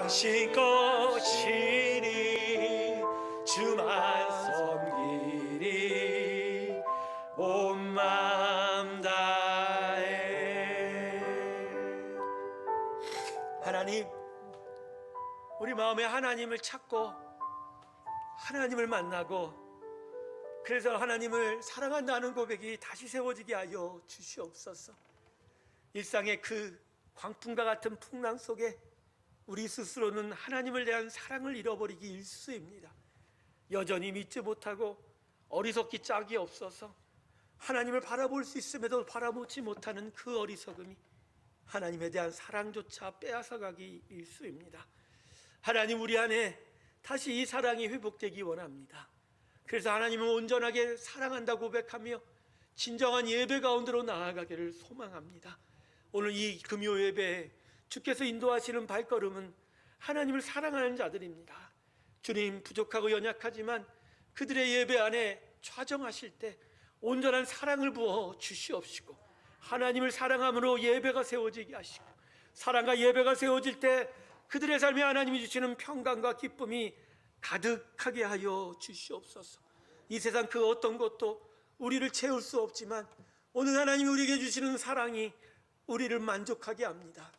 당신 것이니 주만 섬기리 온 마음 다해. 하나님, 우리 마음에 하나님을 찾고 하나님을 만나고 그래서 하나님을 사랑한다는 고백이 다시 세워지게 하여 주시옵소서. 일상의 그 광풍과 같은 풍랑 속에 우리 스스로는 하나님을 대한 사랑을 잃어버리기 일쑤입니다. 여전히 믿지 못하고 어리석기 짝이 없어서 하나님을 바라볼 수 있음에도 바라보지 못하는 그 어리석음이 하나님에 대한 사랑조차 빼앗아가기 일쑤입니다. 하나님, 우리 안에 다시 이 사랑이 회복되기 원합니다. 그래서 하나님을 온전하게 사랑한다 고백하며 진정한 예배 가운데로 나아가기를 소망합니다. 오늘 이 금요 예배에 주께서 인도하시는 발걸음은 하나님을 사랑하는 자들입니다. 주님, 부족하고 연약하지만 그들의 예배 안에 좌정하실 때 온전한 사랑을 부어 주시옵시고 하나님을 사랑함으로 예배가 세워지게 하시고 사랑과 예배가 세워질 때 그들의 삶에 하나님이 주시는 평강과 기쁨이 가득하게 하여 주시옵소서. 이 세상 그 어떤 것도 우리를 채울 수 없지만 오늘 하나님이 우리에게 주시는 사랑이 우리를 만족하게 합니다.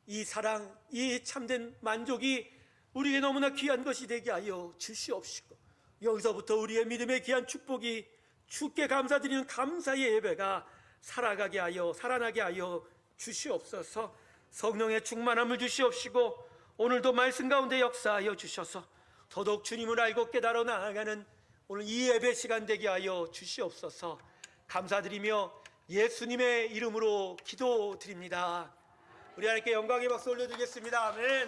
이 사랑, 이 참된 만족이 우리에게 너무나 귀한 것이 되게 하여 주시옵시고 여기서부터 우리의 믿음의 귀한 축복이 주께 감사드리는 감사의 예배가 살아나게 하여 주시옵소서. 성령의 충만함을 주시옵시고 오늘도 말씀 가운데 역사하여 주셔서 더더욱 주님을 알고 깨달아 나아가는 오늘 이 예배 시간 되게 하여 주시옵소서. 감사드리며 예수님의 이름으로 기도드립니다. 우리 하나님께 영광의 박수 올려드리겠습니다. 아멘.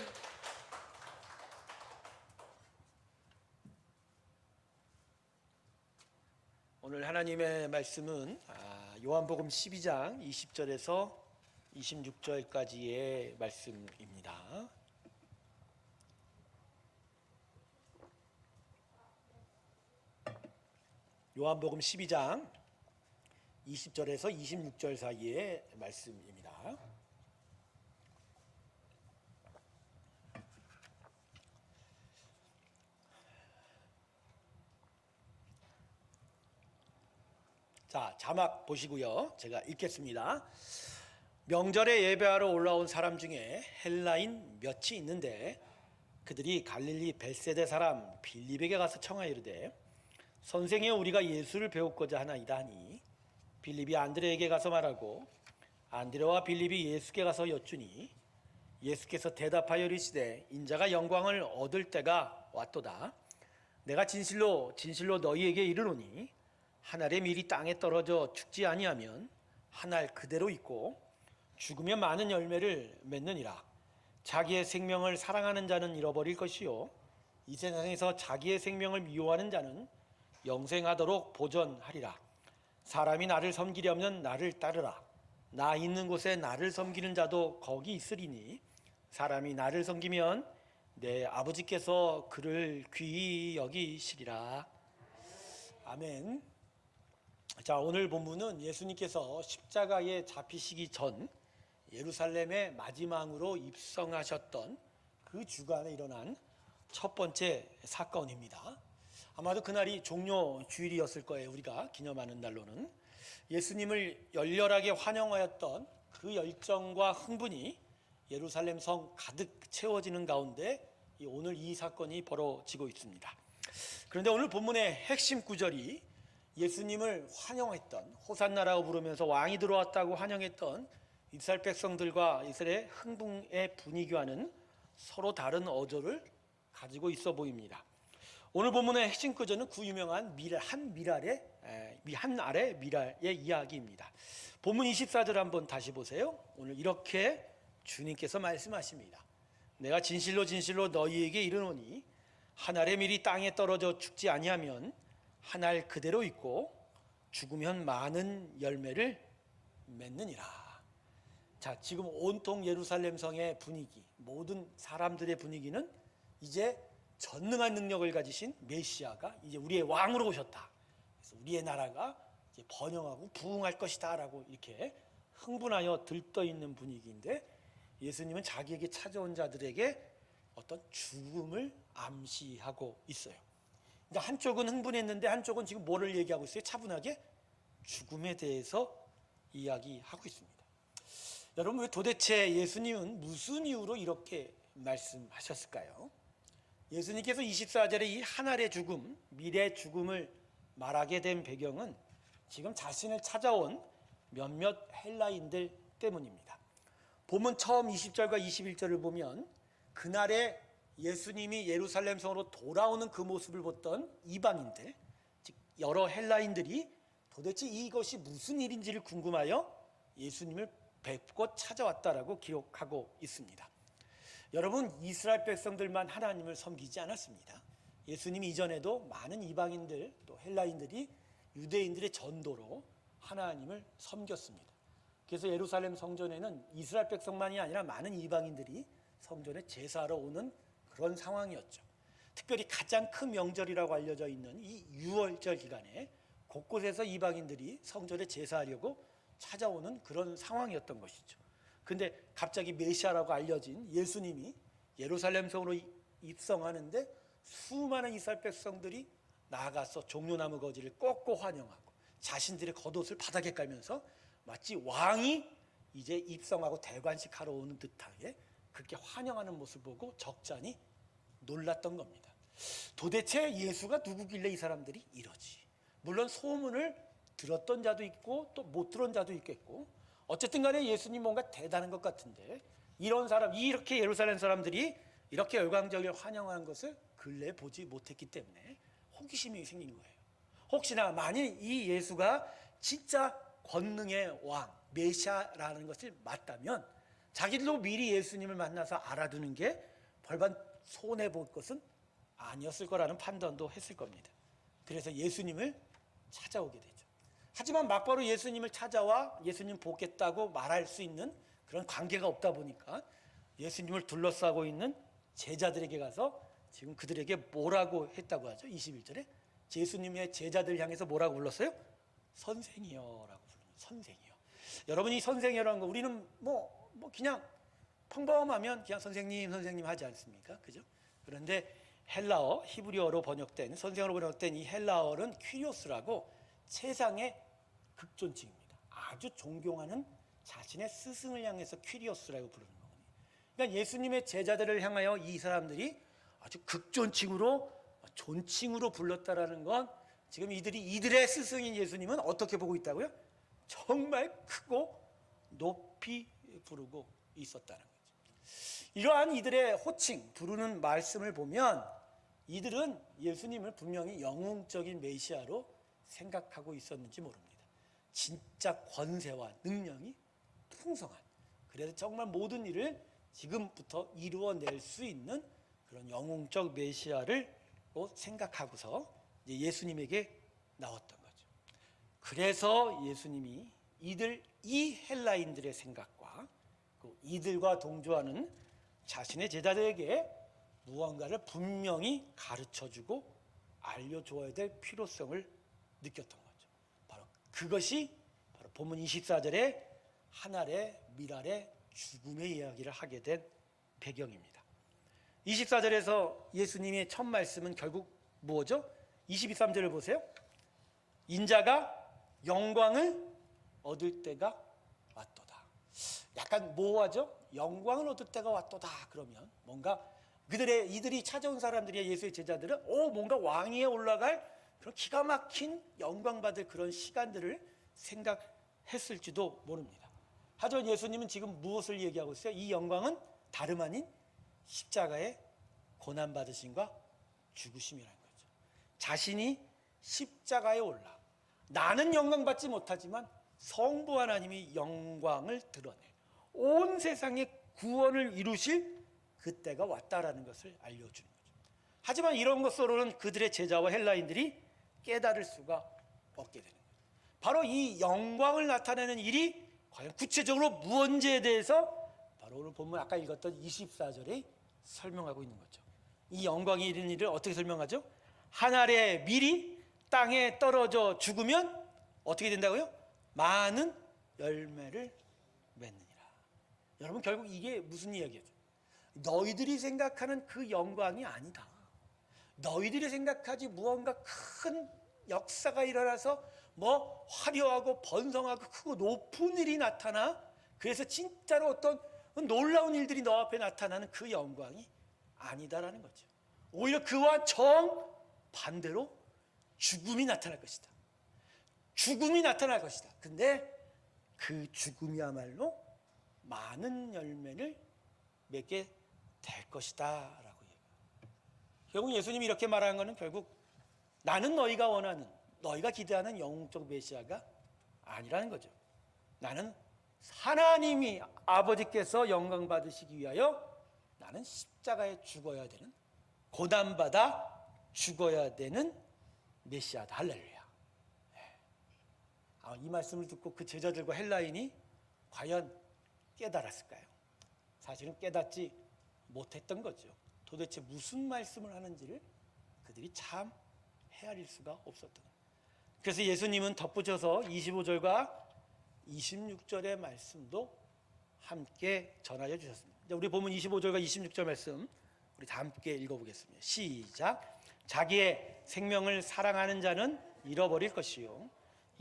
오늘 하나님의 말씀은 요한복음 12장 20절에서 26절까지의 말씀입니다. 요한복음 12장 20절에서 26절 사이의 말씀입니다. 자, 자막 보시고요. 제가 읽겠습니다. 명절에 예배하러 올라온 사람 중에 헬라인 몇이 있는데 그들이 갈릴리 벳세다 사람 빌립에게 가서 청하여 이르되 선생이여, 우리가 예수를 배우고자 하나이다 하니 빌립이 안드레에게 가서 말하고 안드레와 빌립이 예수께 가서 여쭈니 예수께서 대답하여 이르시되 인자가 영광을 얻을 때가 왔도다. 내가 진실로 너희에게 이르노니 한 알의 밀이 땅에 떨어져 죽지 아니하면 한 알 그대로 있고 죽으면 많은 열매를 맺느니라. 자기의 생명을 사랑하는 자는 잃어버릴 것이요 이 세상에서 자기의 생명을 미워하는 자는 영생하도록 보존하리라. 사람이 나를 섬기려면 나를 따르라. 나 있는 곳에 나를 섬기는 자도 거기 있으리니 사람이 나를 섬기면 내 아버지께서 그를 귀히 여기시리라. 아멘. 자, 오늘 본문은 예수님께서 십자가에 잡히시기 전 예루살렘에 마지막으로 입성하셨던 그 주간에 일어난 첫 번째 사건입니다. 아마도 그날이 종료 주일이었을 거예요. 우리가 기념하는 날로는 예수님을 열렬하게 환영하였던 그 열정과 흥분이 예루살렘 성 가득 채워지는 가운데 오늘 이 사건이 벌어지고 있습니다. 그런데 오늘 본문의 핵심 구절이 예수님을 환영했던, 호산나라고 부르면서 왕이 들어왔다고 환영했던 이스라엘 백성들과 이스라엘의 흥분의 분위기와는 서로 다른 어조를 가지고 있어 보입니다. 오늘 본문의 핵심 구절은 그 유명한 한 알의 미랄의 이야기입니다. 본문 24절 한번 다시 보세요. 오늘 이렇게 주님께서 말씀하십니다. 내가 진실로 너희에게 이르노니 한 알의 밀이 땅에 떨어져 죽지 아니하면 한 알 그대로 있고 죽으면 많은 열매를 맺느니라. 자, 지금 온통 예루살렘 성의 분위기, 모든 사람들의 분위기는 이제 전능한 능력을 가지신 메시아가 이제 우리의 왕으로 오셨다. 그래서 우리의 나라가 이제 번영하고 부흥할 것이다 라고 이렇게 흥분하여 들떠 있는 분위기인데 예수님은 자기에게 찾아온 자들에게 어떤 죽음을 암시하고 있어요. 그러니까 한쪽은 흥분했는데 한쪽은 지금 뭐를 얘기하고 있어요? 차분하게 죽음에 대해서 이야기하고 있습니다. 여러분, 왜 도대체 예수님은 무슨 이유로 이렇게 말씀하셨을까요? 예수님께서 24절에 이 한 알의 죽음, 미래 죽음을 말하게 된 배경은 지금 자신을 찾아온 몇몇 헬라인들 때문입니다. 본문 처음 20절과 21절을 보면 그날에 예수님이 예루살렘 성으로 돌아오는 그 모습을 봤던 이방인들, 즉 여러 헬라인들이 도대체 이것이 무슨 일인지를 궁금하여 예수님을 뵙고 찾아왔다라고 기록하고 있습니다. 여러분, 이스라엘 백성들만 하나님을 섬기지 않았습니다. 예수님 이전에도 많은 이방인들 또 헬라인들이 유대인들의 전도로 하나님을 섬겼습니다. 그래서 예루살렘 성전에는 이스라엘 백성만이 아니라 많은 이방인들이 성전에 제사하러 오는 그런 상황이었죠. 특별히 가장 큰 명절이라고 알려져 있는 이 유월절 기간에 곳곳에서 이방인들이 성전에 제사하려고 찾아오는 그런 상황이었던 것이죠. 근데 갑자기 메시아라고 알려진 예수님이 예루살렘 성으로 입성하는데 수많은 이스라엘 백성들이 나아가서 종려나무 거지를 꺾고 환영하고 자신들의 겉옷을 바닥에 깔면서 마치 왕이 이제 입성하고 대관식하러 오는 듯하게 그렇게 환영하는 모습을 보고 적잖이 놀랐던 겁니다. 도대체 예수가 누구길래 이 사람들이 이러지? 물론 소문을 들었던 자도 있고 또 못 들은 자도 있겠고, 어쨌든 간에 예수님 뭔가 대단한 것 같은데 이런 사람, 이렇게 예루살렘 사람들이 이렇게 열광적으로 환영하는 것을 근래에 보지 못했기 때문에 호기심이 생긴 거예요. 혹시나 만일 이 예수가 진짜 권능의 왕, 메시아라는 것을 맞다면 자기들도 미리 예수님을 만나서 알아두는 게 별반 손해볼 것은 아니었을 거라는 판단도 했을 겁니다. 그래서 예수님을 찾아오게 되죠. 하지만 막바로 예수님을 찾아와 예수님 보겠다고 말할 수 있는 그런 관계가 없다 보니까 예수님을 둘러싸고 있는 제자들에게 가서 지금 그들에게 뭐라고 했다고 하죠? 21절에 예수님의 제자들 향해서 뭐라고 불렀어요? 선생이여라고 불렀어요. 선생이여. 여러분, 이 선생이여라는 거 우리는 뭐 그냥 평범하면 그냥 선생님 하지 않습니까? 그죠? 그런데 헬라어, 히브리어로 번역된, 선생으로 번역된 이 헬라어는 퀴리오스라고 세상의 극존칭입니다. 아주 존경하는 자신의 스승을 향해서 퀴리오스라고 부르는 거거든요. 그러니까 예수님의 제자들을 향하여 이 사람들이 아주 극존칭으로, 존칭으로 불렀다라는 건 지금 이들의 스승인 예수님은 어떻게 보고 있다고요? 정말 크고 높이 부르고 있었다는 거죠. 이러한 이들의 호칭, 부르는 말씀을 보면 이들은 예수님을 분명히 영웅적인 메시아로 생각하고 있었는지 모릅니다. 진짜 권세와 능력이 풍성한, 그래서 정말 모든 일을 지금부터 이루어낼 수 있는 그런 영웅적 메시아를 생각하고서 예수님에게 나왔던 거죠. 그래서 예수님이 이 헬라인들의 생각과 이들과 동조하는 자신의 제자들에게 무언가를 분명히 가르쳐주고 알려줘야 될 필요성을 느꼈던 거죠. 바로 그것이 바로 본문 24절에 한 알의 밀알의 죽음의 이야기를 하게 된 배경입니다. 24절에서 예수님의 첫 말씀은 결국 뭐죠? 23절을 보세요. 인자가 영광을 얻을 때가 왔도다. 약간 모호하죠? 영광을 얻을 때가 왔도다. 그러면 뭔가 이들이 찾아온 사람들이 예수의 제자들은 뭔가 왕위에 올라갈 그런 기가 막힌 영광 받을 그런 시간들을 생각했을지도 모릅니다. 하지만 예수님은 지금 무엇을 얘기하고 있어요? 이 영광은 다름 아닌 십자가의 고난 받으심과 죽으심이라는 거죠. 자신이 십자가에 올라 나는 영광 받지 못하지만 성부 하나님이 영광을 드러내 온 세상의 구원을 이루실 그때가 왔다라는 것을 알려주는 거죠. 하지만 이런 것으로는 그들의 제자와 헬라인들이 깨달을 수가 없게 되는 거예요. 바로 이 영광을 나타내는 일이 과연 구체적으로 무언지에 대해서 바로 오늘 본문 아까 읽었던 24절에 설명하고 있는 거죠. 이 영광이 이런 일을 어떻게 설명하죠? 한 알의 밀이 땅에 떨어져 죽으면 어떻게 된다고요? 많은 열매를 맺느니라. 여러분 결국 이게 무슨 이야기죠? 너희들이 생각하는 그 영광이 아니다. 너희들이 생각하지 무언가 큰 역사가 일어나서 뭐 화려하고 번성하고 크고 높은 일이 나타나 그래서 진짜로 어떤 놀라운 일들이 너 앞에 나타나는 그 영광이 아니다라는 거죠. 오히려 그와 정반대로 죽음이 나타날 것이다. 죽음이 나타날 것이다. 근데 그 죽음이야말로 많은 열매를 맺게 될 것이다 라고 얘기해요. 결국 예수님이 이렇게 말하는 것은 결국 나는 너희가 원하는 너희가 기대하는 영적 메시아가 아니라는 거죠. 나는 하나님이 아버지께서 영광 받으시기 위하여 나는 십자가에 죽어야 되는 고난받아 죽어야 되는 메시아다. 할렐루야. 이 말씀을 듣고 그 제자들과 헬라인이 과연 깨달았을까요? 사실은 깨닫지 못했던 거죠. 도대체 무슨 말씀을 하는지를 그들이 참 헤아릴 수가 없었던 거예요. 그래서 예수님은 덧붙여서 25절과 26절의 말씀도 함께 전하여 주셨습니다. 우리 보면 25절과 26절 말씀 우리 다 함께 읽어보겠습니다. 시작. 자기의 생명을 사랑하는 자는 잃어버릴 것이요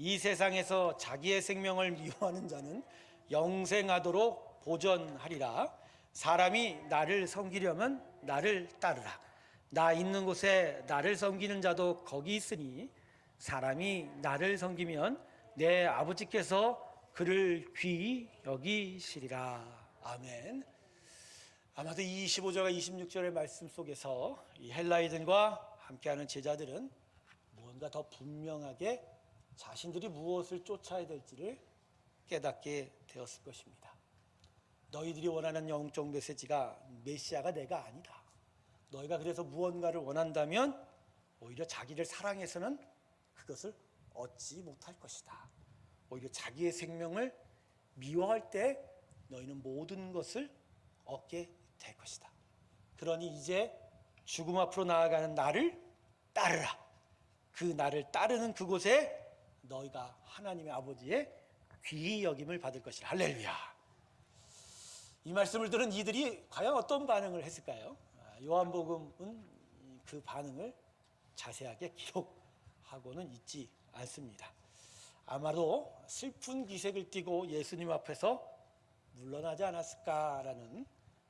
이 세상에서 자기의 생명을 미워하는 자는 영생하도록 보전하리라. 사람이 나를 섬기려면 나를 따르라. 나 있는 곳에 나를 섬기는 자도 거기 있으니 사람이 나를 섬기면 내 아버지께서 그를 귀히 여기시리라. 아멘. 아마도 25절과 26절의 말씀 속에서 이 헬라이들과 함께하는 제자들은 무언가 더 분명하게 자신들이 무엇을 쫓아야 될지를 깨닫게 되었을 것입니다. 너희들이 원하는 영적 메시아가 내가 아니다. 너희가 그래서 무언가를 원한다면 오히려 자기를 사랑해서는 그것을 얻지 못할 것이다. 오히려 자기의 생명을 미워할 때 너희는 모든 것을 얻게 될 것이다. 그러니 이제 죽음 앞으로 나아가는 나를 따르라. 그 나를 따르는 그곳에 너희가 하나님의 아버지의 귀히 여김을 받을 것이라. 할렐루야. 이 말씀을 들은 이들이 과연 어떤 반응을 했을까요? 요한복음은 그 반응을 자세하게 기록하고는 있지 않습니다. 아마도 슬픈 기색을 띠고 예수님 앞에서 물러나지 않았을까라는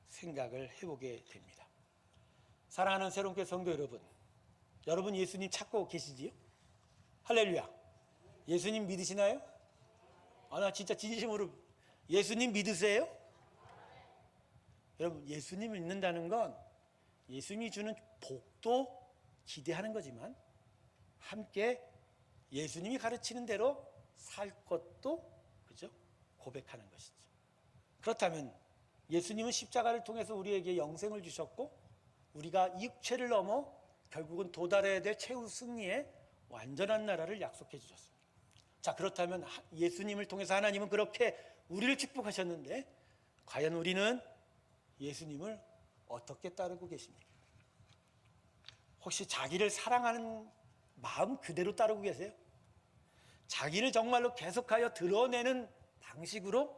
생각을 해보게 됩니다. 사랑하는 새롭게 성도 여러분, 여러분 예수님 찾고 계시지요? 할렐루야. 예수님 믿으시나요? 나 진짜 진심으로 예수님 믿으세요? 여러분 예수님을 믿는다는 건 예수님이 주는 복도 기대하는 거지만 함께 예수님이 가르치는 대로 살 것도 그죠? 고백하는 것이죠. 그렇다면 예수님은 십자가를 통해서 우리에게 영생을 주셨고 우리가 이 육체를 넘어 결국은 도달해야 될 최후 승리의 완전한 나라를 약속해 주셨습니다. 자, 그렇다면 예수님을 통해서 하나님은 그렇게 우리를 축복하셨는데 과연 우리는 예수님을 어떻게 따르고 계십니까? 혹시 자기를 사랑하는 마음 그대로 따르고 계세요? 자기를 정말로 계속하여 드러내는 방식으로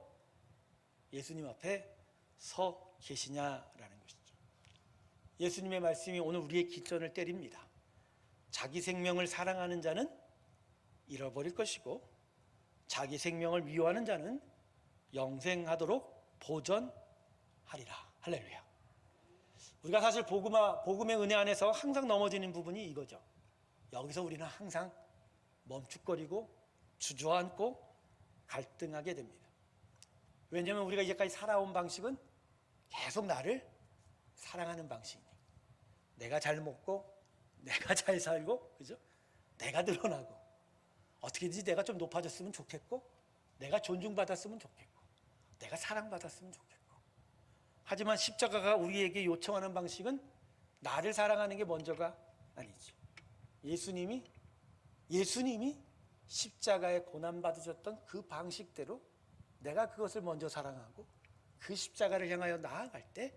예수님 앞에 서 계시냐라는 것이죠. 예수님의 말씀이 오늘 우리의 기점을 때립니다. 자기 생명을 사랑하는 자는 잃어버릴 것이고 자기 생명을 미워하는 자는 영생하도록 보전하리라. 할렐루야. 우리가 사실 복음의 은혜 안에서 항상 넘어지는 부분이 이거죠. 여기서 우리는 항상 멈칫거리고 주저앉고 갈등하게 됩니다. 왜냐하면 우리가 이제까지 살아온 방식은 계속 나를 사랑하는 방식이니까. 내가 잘 먹고 내가 잘 살고 그죠? 내가 늘어나고 어떻게든지 내가 좀 높아졌으면 좋겠고 내가 존중받았으면 좋겠고 내가 사랑받았으면 좋겠고. 하지만 십자가가 우리에게 요청하는 방식은 나를 사랑하는 게 먼저가 아니죠. 예수님이 십자가에 고난받으셨던 그 방식대로 내가 그것을 먼저 사랑하고 그 십자가를 향하여 나아갈 때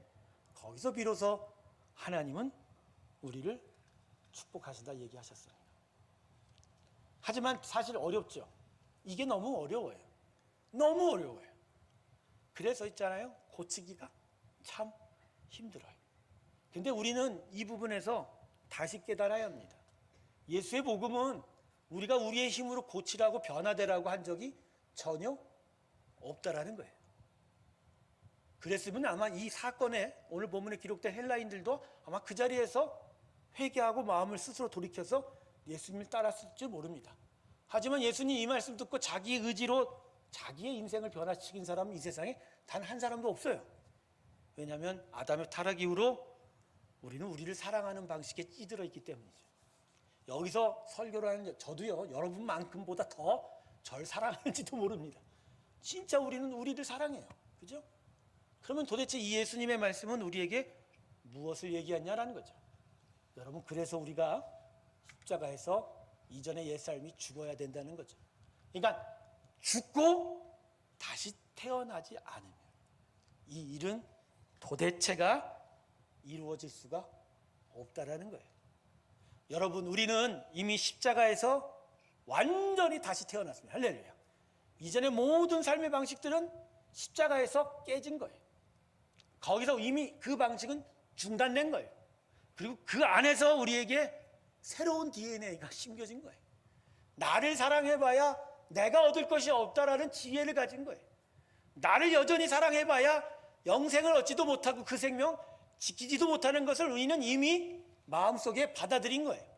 거기서 비로소 하나님은 우리를 축복하신다 얘기하셨어요. 하지만 사실 어렵죠. 이게 너무 어려워요. 너무 어려워요. 그래서 있잖아요. 고치기가 참 힘들어요. 근데 우리는 이 부분에서 다시 깨달아야 합니다. 예수의 복음은 우리가 우리의 힘으로 고치라고 변화되라고 한 적이 전혀 없다라는 거예요. 그랬으면 아마 이 사건에 오늘 본문에 기록된 헬라인들도 아마 그 자리에서 회개하고 마음을 스스로 돌이켜서 예수님을 따랐을지 모릅니다. 하지만 예수님 이 말씀 듣고 자기 의지로 자기의 인생을 변화시킨 사람은 이 세상에 단 한 사람도 없어요. 왜냐하면 아담의 타락 이후로 우리는 우리를 사랑하는 방식에 찌들어 있기 때문이죠. 여기서 설교를 하는 저도요, 여러분만큼보다 더 절 사랑하는지도 모릅니다. 진짜 우리는 우리를 사랑해요. 그죠? 그러면 도대체 이 예수님의 말씀은 우리에게 무엇을 얘기하냐라는 거죠. 여러분, 그래서 우리가 십자가에서 이전의 옛삶이 죽어야 된다는 거죠. 그러니까 죽고 다시 태어나지 않으면 이 일은 도대체가 이루어질 수가 없다라는 거예요. 여러분, 우리는 이미 십자가에서 완전히 다시 태어났습니다. 할렐루야. 이전의 모든 삶의 방식들은 십자가에서 깨진 거예요. 거기서 이미 그 방식은 중단된 거예요. 그리고 그 안에서 우리에게 새로운 DNA가 심겨진 거예요. 나를 사랑해봐야 내가 얻을 것이 없다라는 지혜를 가진 거예요. 나를 여전히 사랑해봐야 영생을 얻지도 못하고 그 생명 지키지도 못하는 것을 우리는 이미 마음속에 받아들인 거예요.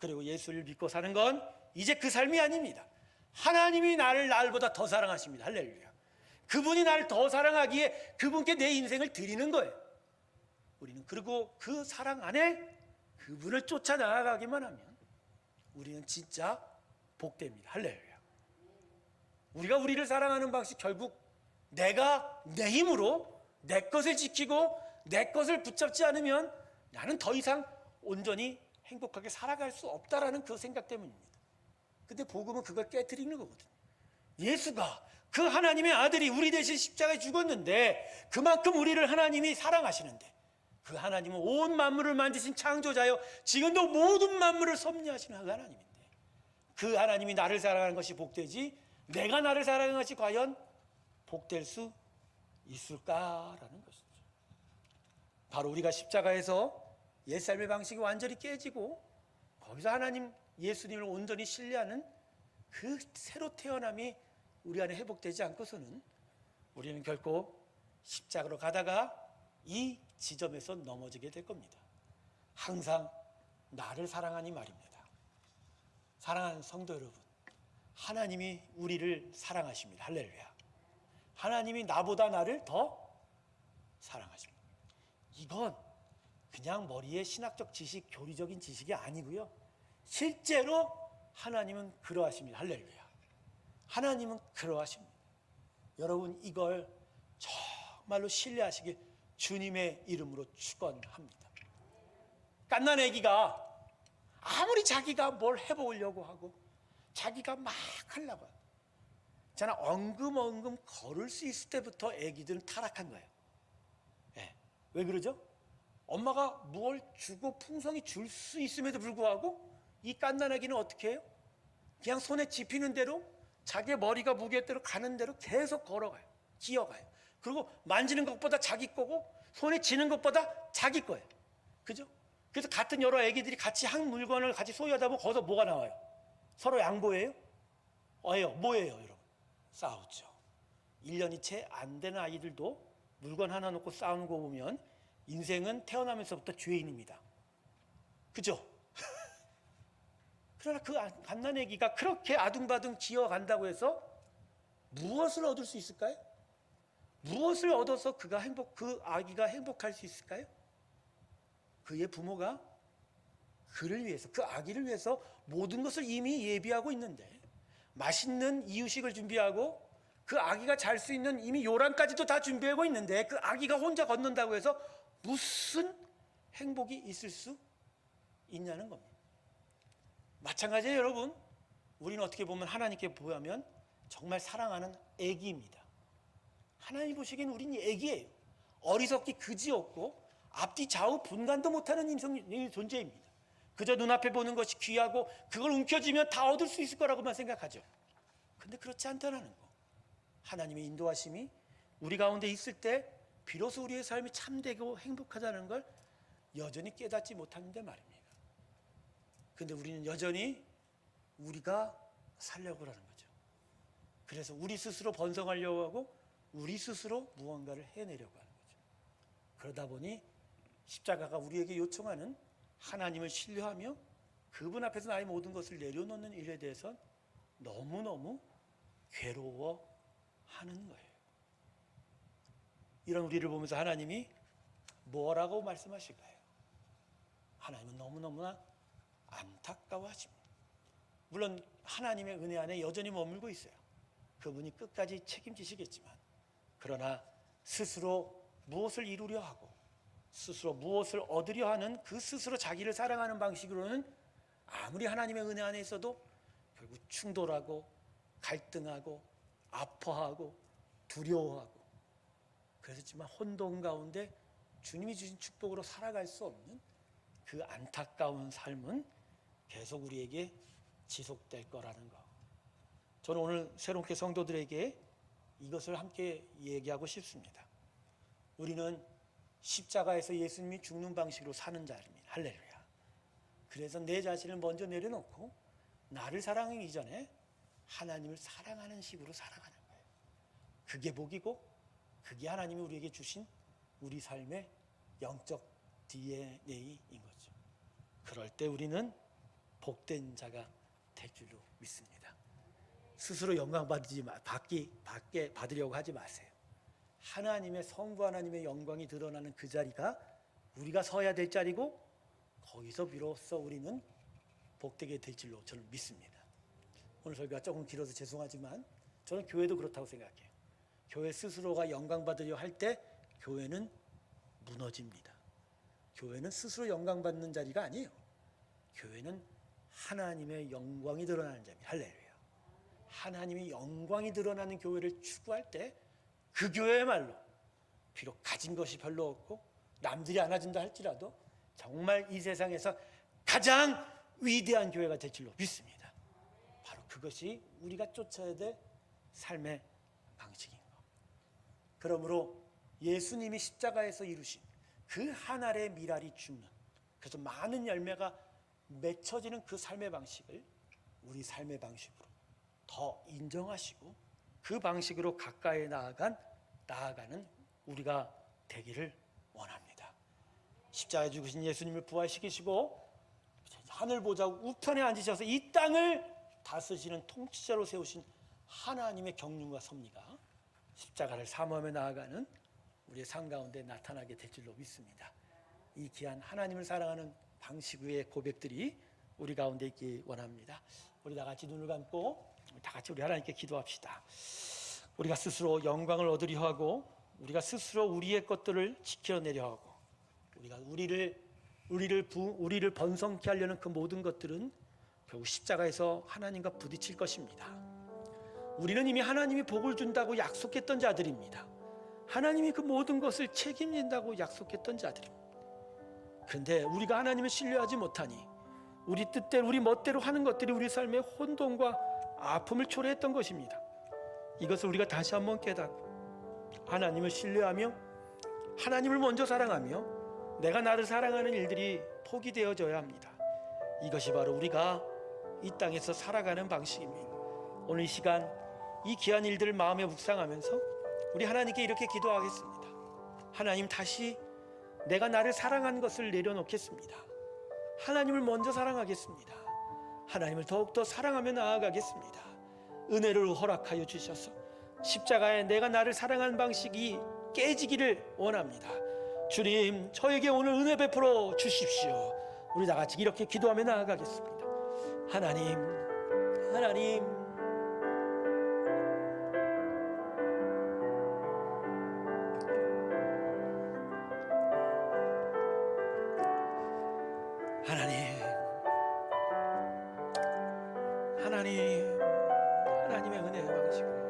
그리고 예수를 믿고 사는 건 이제 그 삶이 아닙니다. 하나님이 날보다 더 사랑하십니다. 할렐루야. 그분이 나를 더 사랑하기에 그분께 내 인생을 드리는 거예요. 우리는 그리고 그 사랑 안에 그분을 쫓아 나아가기만 하면 우리는 진짜 복됩니다. 할렐루야. 우리가 우리를 사랑하는 방식, 결국 내가 내 힘으로 내 것을 지키고 내 것을 붙잡지 않으면 나는 더 이상 온전히 행복하게 살아갈 수 없다라는 그 생각 때문입니다. 근데 복음은 그걸 깨트리는 거거든요. 예수가, 그 하나님의 아들이 우리 대신 십자가에 죽었는데 그만큼 우리를 하나님이 사랑하시는데, 그 하나님은 온 만물을 만드신 창조자여 지금도 모든 만물을 섭리하시는 그 하나님인데, 그 하나님이 나를 사랑하는 것이 복되지 내가 나를 사랑하는 것이 과연 복될 수 있을까라는 것이죠. 바로 우리가 십자가에서 옛삶의 방식이 완전히 깨지고 거기서 하나님 예수님을 온전히 신뢰하는 그 새로 태어남이 우리 안에 회복되지 않고서는 우리는 결코 십자가로 가다가 이 지점에서 넘어지게 될 겁니다. 항상 나를 사랑하니 말입니다. 사랑하는 성도 여러분, 하나님이 우리를 사랑하십니다. 할렐루야. 하나님이 나보다 나를 더 사랑하십니다. 이건 그냥 머리에 신학적 지식, 교리적인 지식이 아니고요, 실제로 하나님은 그러하십니다. 할렐루야. 하나님은 그러하십니다. 여러분, 이걸 정말로 신뢰하시길 주님의 이름으로 축원합니다. 갓난 아기가 아무리 자기가 뭘 해보려고 하고 자기가 막 하려고 해요. 저는 엉금엉금 걸을 수 있을 때부터 아기들은 타락한 거예요. 네. 왜 그러죠? 엄마가 뭘 주고 풍성히 줄 수 있음에도 불구하고 이 갓난아기는 어떻게 해요? 그냥 손에 집히는 대로 자기의 머리가 무게대로 가는 대로 계속 걸어가요. 기어가요. 그리고 만지는 것보다 자기 거고 손에 쥐는 것보다 자기 거예요. 그죠? 그래서 같은 여러 아기들이 같이 한 물건을 같이 소유하다 보면 거기서 뭐가 나와요? 서로 양보해요? 뭐예요 여러분? 싸우죠. 1년이 채 안 되는 아이들도 물건 하나 놓고 싸우는 거 보면 인생은 태어나면서부터 죄인입니다. 그죠? 그러나 그 갓난아기가 그렇게 아둥바둥 기어간다고 해서 무엇을 얻을 수 있을까요? 무엇을 얻어서 그 아기가 행복할 수 있을까요? 그의 부모가 그를 위해서, 그 아기를 위해서 모든 것을 이미 예비하고 있는데, 맛있는 이유식을 준비하고 그 아기가 잘 수 있는 이미 요람까지도 다 준비하고 있는데 그 아기가 혼자 걷는다고 해서 무슨 행복이 있을 수 있냐는 겁니다. 마찬가지예요. 여러분, 우리는 어떻게 보면 하나님께 보면 정말 사랑하는 아기입니다. 하나님 보시기엔 우린 아기예요. 어리석기 그지없고 앞뒤 좌우 분간도 못하는 인성의 존재입니다. 그저 눈앞에 보는 것이 귀하고 그걸 움켜쥐면 다 얻을 수 있을 거라고만 생각하죠. 근데 그렇지 않다는 거. 하나님의 인도하심이 우리 가운데 있을 때 비로소 우리의 삶이 참되고 행복하다는 걸 여전히 깨닫지 못하는데 말입니다. 근데 우리는 여전히 우리가 살려고 하는 거죠. 그래서 우리 스스로 번성하려고 하고 우리 스스로 무언가를 해내려고 하는 거죠. 그러다 보니 십자가가 우리에게 요청하는 하나님을 신뢰하며 그분 앞에서 나의 모든 것을 내려놓는 일에 대해서 너무너무 괴로워하는 거예요. 이런 우리를 보면서 하나님이 뭐라고 말씀하실까요? 하나님은 너무너무나 안타까워하십니다. 물론 하나님의 은혜 안에 여전히 머물고 있어요. 그분이 끝까지 책임지시겠지만, 그러나 스스로 무엇을 이루려 하고 스스로 무엇을 얻으려 하는 그 스스로 자기를 사랑하는 방식으로는 아무리 하나님의 은혜 안에 있어도 결국 충돌하고 갈등하고 아파하고 두려워하고, 그렇지만 혼돈 가운데 주님이 주신 축복으로 살아갈 수 없는 그 안타까운 삶은 계속 우리에게 지속될 거라는 거. 저는 오늘 새롭게 성도들에게 이것을 함께 얘기하고 싶습니다. 우리는 십자가에서 예수님이 죽는 방식으로 사는 자입니다. 할렐루야. 그래서 내 자신을 먼저 내려놓고 나를 사랑하기 전에 하나님을 사랑하는 식으로 살아가는 거예요. 그게 복이고 그게 하나님이 우리에게 주신 우리 삶의 영적 DNA인 거죠. 그럴 때 우리는 복된 자가 될 줄로 믿습니다. 스스로 영광 받으려고 하지 마세요. 하나님의 성부 하나님의 영광이 드러나는 그 자리가 우리가 서야 될 자리고, 거기서 비로소 우리는 복되게 될 줄로 저는 믿습니다. 오늘 설교가 조금 길어서 죄송하지만 저는 교회도 그렇다고 생각해요. 교회 스스로가 영광 받으려 할 때 교회는 무너집니다. 교회는 스스로 영광 받는 자리가 아니에요. 교회는 하나님의 영광이 드러나는 자입니다. 할렐루야. 하나님의 영광이 드러나는 교회를 추구할 때 그 교회야말로 비록 가진 것이 별로 없고 남들이 안아준다 할지라도 정말 이 세상에서 가장 위대한 교회가 될 줄로 믿습니다. 바로 그것이 우리가 쫓아야 될 삶의 방식인 것. 그러므로 예수님이 십자가에서 이루신 그 한 알의 밀알이 죽는, 그래서 많은 열매가 맺혀지는 그 삶의 방식을 우리 삶의 방식으로 더 인정하시고 그 방식으로 가까이 나아가는 우리가 되기를 원합니다. 십자가에 죽으신 예수님을 부활시키시고 하늘 보좌 우편에 앉으셔서 이 땅을 다스리시는 통치자로 세우신 하나님의 경륜과 섭리가 십자가를 사모하며 나아가는 우리의 삶 가운데 나타나게 될 줄로 믿습니다. 이 귀한 하나님을 사랑하는 방식 위의 고백들이 우리 가운데 있기 원합니다. 우리 다 같이 눈을 감고 다 같이 우리 하나님께 기도합시다. 우리가 스스로 영광을 얻으려 하고 우리가 스스로 우리의 것들을 지켜내려 하고 우리가 우리를 번성케 하려는 그 모든 것들은 결국 십자가에서 하나님과 부딪힐 것입니다. 우리는 이미 하나님이 복을 준다고 약속했던 자들입니다. 하나님이 그 모든 것을 책임진다고 약속했던 자들입니다. 그런데 우리가 하나님을 신뢰하지 못하니 우리 뜻대로 우리 멋대로 하는 것들이 우리 삶의 혼돈과 아픔을 초래했던 것입니다. 이것을 우리가 다시 한번 깨닫고 하나님을 신뢰하며 하나님을 먼저 사랑하며 내가 나를 사랑하는 일들이 포기되어져야 합니다. 이것이 바로 우리가 이 땅에서 살아가는 방식입니다. 오늘 이 시간 이 귀한 일들을 마음에 묵상하면서 우리 하나님께 이렇게 기도하겠습니다. 하나님, 다시 내가 나를 사랑한 것을 내려놓겠습니다. 하나님을 먼저 사랑하겠습니다. 하나님을 더욱더 사랑하며 나아가겠습니다. 은혜를 허락하여 주셔서 십자가에 내가 나를 사랑하는 방식이 깨지기를 원합니다. 주님, 저에게 오늘 은혜 베풀어 주십시오. 우리 다 같이 이렇게 기도하며 나아가겠습니다. 하나님, 하나님, 하나님의 은혜의 방식으로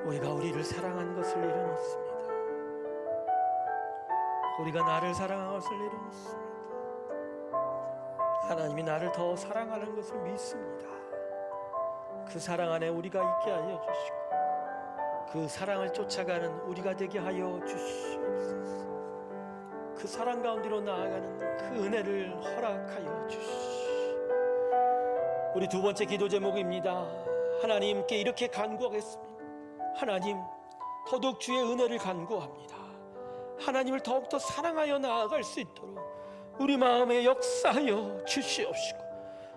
우리가 우리를 사랑한 것을 내려놓습니다. 우리가 나를 사랑한 것을 내려놓습니다. 하나님이 나를 더 사랑하는 것을 믿습니다. 그 사랑 안에 우리가 있게 하여 주시고 그 사랑을 쫓아가는 우리가 되게 하여 주시옵소서. 그 사랑 가운데로 나아가는 그 은혜를 허락하여 주시옵소서. 우리 두 번째 기도 제목입니다. 하나님께 이렇게 간구하겠습니다. 하나님, 더더욱 주의 은혜를 간구합니다. 하나님을 더욱더 사랑하여 나아갈 수 있도록 우리 마음에 역사하여 주시옵시고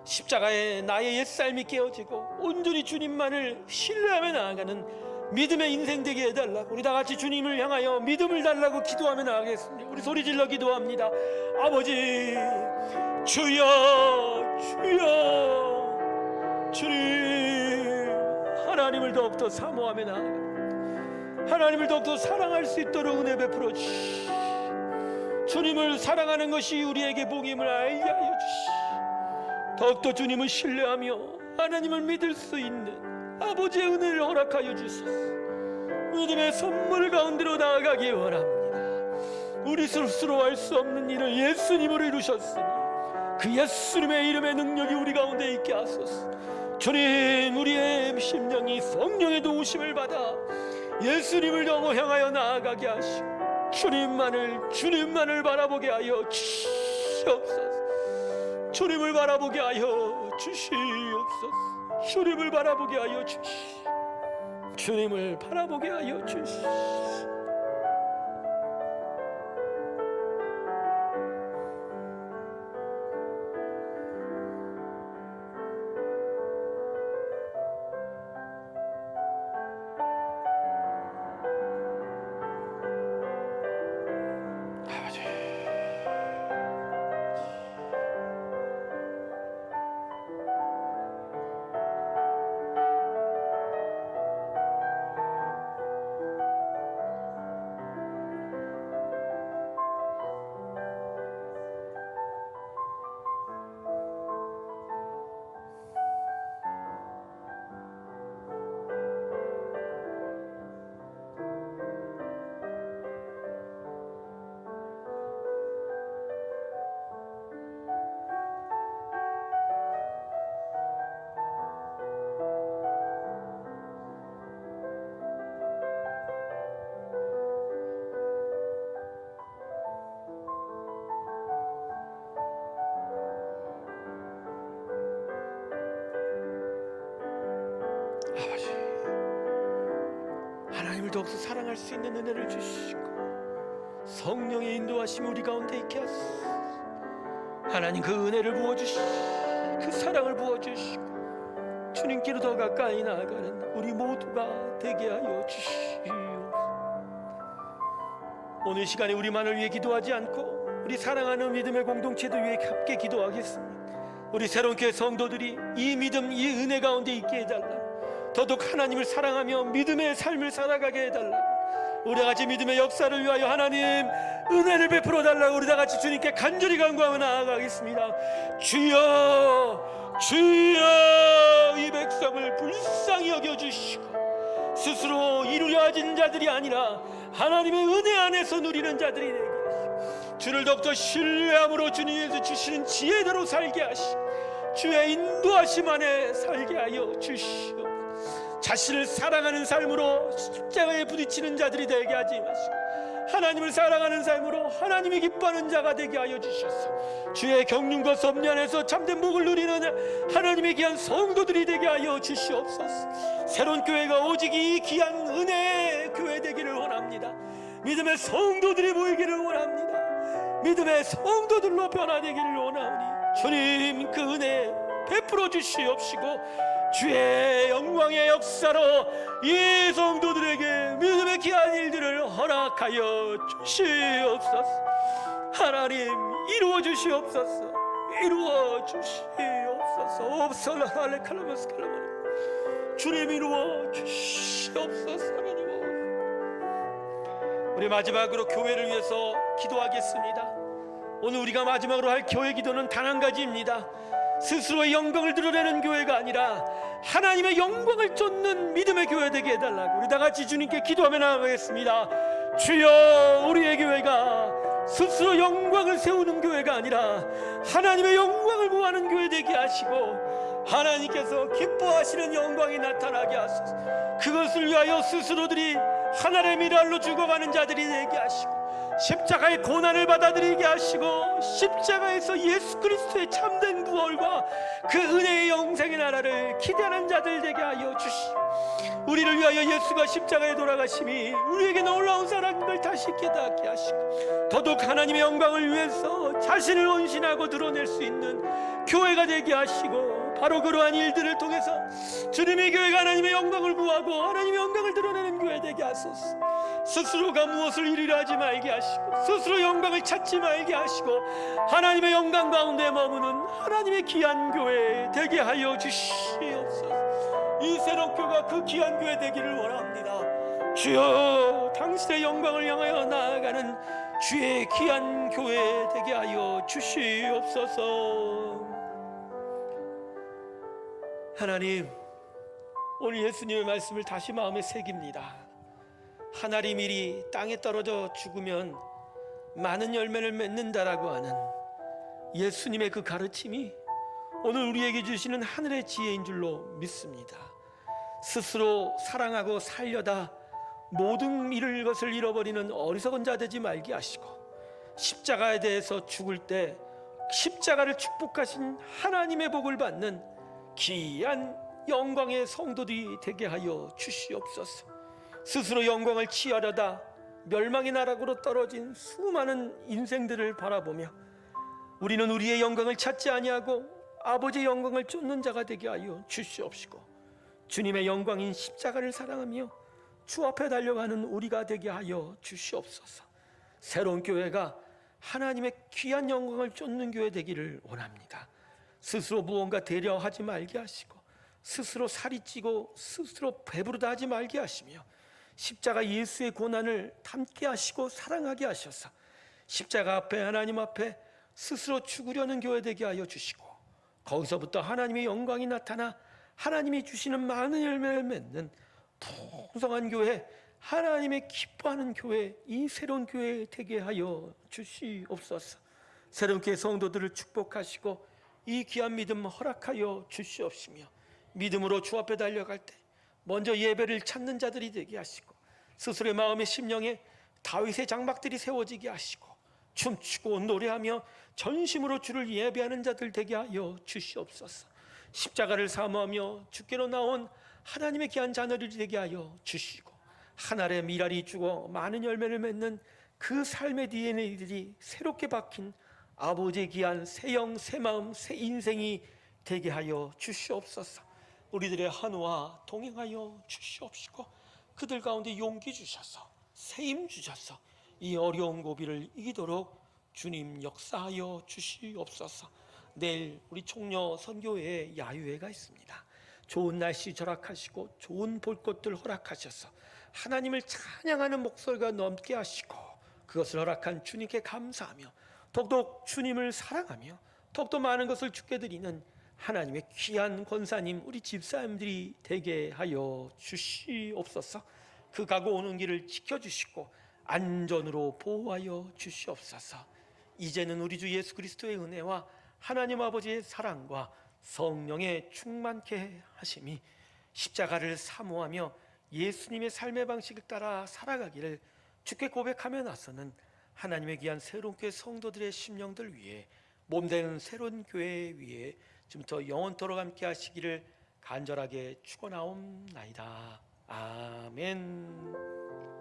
십자가에 나의 옛삶이 깨어지고 온전히 주님만을 신뢰하며 나아가는 믿음의 인생 되게 해달라고 우리 다같이 주님을 향하여 믿음을 달라고 기도하며 나아가겠습니다. 우리 소리질러 기도합니다. 아버지, 주여 주여, 주님, 하나님을 더욱더 사모하며 나아가 하나님을 더욱더 사랑할 수 있도록 은혜 베풀어 주시오. 주님을 사랑하는 것이 우리에게 복임을 알게 하여 주시오. 더욱더 주님을 신뢰하며 하나님을 믿을 수 있는 아버지의 은혜를 허락하여 주소서. 믿음의 선물 가운데로 나아가기 원합니다. 우리 스스로 할 수 없는 일을 예수님으로 이루셨으니 그 예수님의 이름의 능력이 우리 가운데 있게 하소서. 주님, 우리의 심령이 성령의 도우심을 받아 예수님을 더 향하여 나아가게 하시고 주님만을 바라보게 하여 주시옵소서. 주님을 바라보게 하여 주시옵소서. 주님을 바라보게 하여 주님을 바라보게 하여 주시옵소서. 하나님을 더욱더 사랑할 수 있는 은혜를 주시고 성령의 인도하심이 우리 가운데 있게 하소서. 하나님, 그 은혜를 부어주시고 그 사랑을 부어주시고 주님께로 더 가까이 나아가는 우리 모두가 되게 하여 주시옵소서. 오늘 시간에 우리만을 위해 기도하지 않고 우리 사랑하는 믿음의 공동체도 위해 함께 기도하겠습니다. 우리 새로운 교회 성도들이 이 믿음, 이 은혜 가운데 있게 해달라. 더더욱 하나님을 사랑하며 믿음의 삶을 살아가게 해달라고 우리 다같이 믿음의 역사를 위하여 하나님 은혜를 베풀어 달라고 우리 다같이 주님께 간절히 간구하며 나아가겠습니다. 주여 주여, 이 백성을 불쌍히 여겨주시고 스스로 이루려 하진 자들이 아니라 하나님의 은혜 안에서 누리는 자들이 되게 하시고 주를 더욱더 신뢰함으로 주님께서 주시는 지혜대로 살게 하시고 주의 인도하심 안에 살게 하여 주시옵소서. 자신을 사랑하는 삶으로 십자가에 부딪히는 자들이 되게 하지 마시고 하나님을 사랑하는 삶으로 하나님이 기뻐하는 자가 되게 하여 주셔서 주의 경륜과 섭리 안에서 참된 복을 누리는 하나님의 귀한 성도들이 되게 하여 주시옵소서. 새로운 교회가 오직 이 귀한 은혜의 교회 되기를 원합니다. 믿음의 성도들이 모이기를 원합니다. 믿음의 성도들로 변화되기를 원하오니 주님, 그 은혜 베풀어 주시옵시고 주의 영광의 역사로 이 성도들에게 믿음의 귀한 일들을 허락하여 주시옵소서. 하나님, 이루어 주시옵소서. 이루어 주시옵소서. 옵설라 할레칼라마스 칼라마니, 주님 이루어 주시옵소서. 하나님, 우리 마지막으로 교회를 위해서 기도하겠습니다. 오늘 우리가 마지막으로 할 교회 기도는 단 한 가지입니다. 스스로의 영광을 드러내는 교회가 아니라 하나님의 영광을 쫓는 믿음의 교회 되게 해달라고 우리 다 같이 주님께 기도하며 나아가겠습니다. 주여, 우리의 교회가 스스로 영광을 세우는 교회가 아니라 하나님의 영광을 구하는 교회 되게 하시고, 하나님께서 기뻐하시는 영광이 나타나게 하소서. 그것을 위하여 스스로들이 하나님의 미랄로 죽어가는 자들이 되게 하시고, 십자가의 고난을 받아들이게 하시고, 십자가에서 예수 그리스도의 참된 부활과 그 은혜의 영생의 나라를 기대하는 자들 되게 하여 주시고, 우리를 위하여 예수가 십자가에 돌아가심이 우리에게 놀라운 사랑을 다시 깨닫게 하시고, 더더욱 하나님의 영광을 위해서 자신을 헌신하고 드러낼 수 있는 교회가 되게 하시고, 바로 그러한 일들을 통해서 주님의 교회가 하나님의 영광을 구하고 하나님의 영광을 드러내는 교회 되게 하소서. 스스로가 무엇을 이루려 하지 말게 하시고, 스스로 영광을 찾지 말게 하시고, 하나님의 영광 가운데 머무는 하나님의 귀한 교회 되게 하여 주시옵소서. 이 새로운 교회가 그 귀한 교회 되기를 원합니다. 주여, 당신의 영광을 향하여 나아가는 주의 귀한 교회 되게 하여 주시옵소서. 하나님, 오늘 예수님의 말씀을 다시 마음에 새깁니다. 하나리 밀이 땅에 떨어져 죽으면 많은 열매를 맺는다라고 하는 예수님의 그 가르침이 오늘 우리에게 주시는 하늘의 지혜인 줄로 믿습니다. 스스로 사랑하고 살려다 모든 잃을 것을 잃어버리는 어리석은 자 되지 말게 하시고, 십자가에 대해서 죽을 때 십자가를 축복하신 하나님의 복을 받는 귀한 영광의 성도들이 되게 하여 주시옵소서. 스스로 영광을 취하려다 멸망의 나락으로 떨어진 수많은 인생들을 바라보며 우리는 우리의 영광을 찾지 아니하고 아버지의 영광을 쫓는 자가 되게 하여 주시옵시고, 주님의 영광인 십자가를 사랑하며 주 앞에 달려가는 우리가 되게 하여 주시옵소서. 새로운 교회가 하나님의 귀한 영광을 쫓는 교회 되기를 원합니다. 스스로 무언가 되려 하지 말게 하시고, 스스로 살이 찌고 스스로 배부르다 하지 말게 하시며, 십자가 예수의 고난을 담게 하시고 사랑하게 하셔서 십자가 앞에, 하나님 앞에 스스로 죽으려는 교회 되게 하여 주시고, 거기서부터 하나님의 영광이 나타나 하나님이 주시는 많은 열매를 맺는 풍성한 교회, 하나님의 기뻐하는 교회, 이 새로운 교회 되게 하여 주시옵소서. 새로운 교회 성도들을 축복하시고 이 귀한 믿음 허락하여 주시옵시며, 믿음으로 주 앞에 달려갈 때 먼저 예배를 찾는 자들이 되게 하시고, 스스로의 마음의 심령에 다윗의 장막들이 세워지게 하시고, 춤추고 노래하며 전심으로 주를 예배하는 자들 되게 하여 주시옵소서. 십자가를 사모하며 주께로 나온 하나님의 귀한 자녀들이 되게 하여 주시고, 하늘의 미랄이 주고 많은 열매를 맺는 그 삶의 DNA들이 새롭게 박힌 아버지의 귀한 새 영, 새 마음, 새 인생이 되게 하여 주시옵소서. 우리들의 한우와 동행하여 주시옵시고, 그들 가운데 용기 주셔서 새 힘 주셔서 이 어려운 고비를 이기도록 주님 역사하여 주시옵소서. 내일 우리 총녀 선교회에 야유회가 있습니다. 좋은 날씨 절약하시고 좋은 볼것들 허락하셔서 하나님을 찬양하는 목소리가 넘게 하시고, 그것을 허락한 주님께 감사하며 더욱더 주님을 사랑하며 더욱더 많은 것을 주께 드리는 하나님의 귀한 권사님, 우리 집사님들이 되게 하여 주시옵소서. 그 가고 오는 길을 지켜주시고 안전으로 보호하여 주시옵소서. 이제는 우리 주 예수 그리스도의 은혜와 하나님 아버지의 사랑과 성령의 충만케 하심이 십자가를 사모하며 예수님의 삶의 방식을 따라 살아가기를 주께 고백하며 나서는 하나님의 귀한 새로운 교회 성도들의 심령들 위해, 몸되는 새로운 교회 위에 지금부터 영원토록 함께 하시기를 간절하게 축원하옵나이다. 아멘.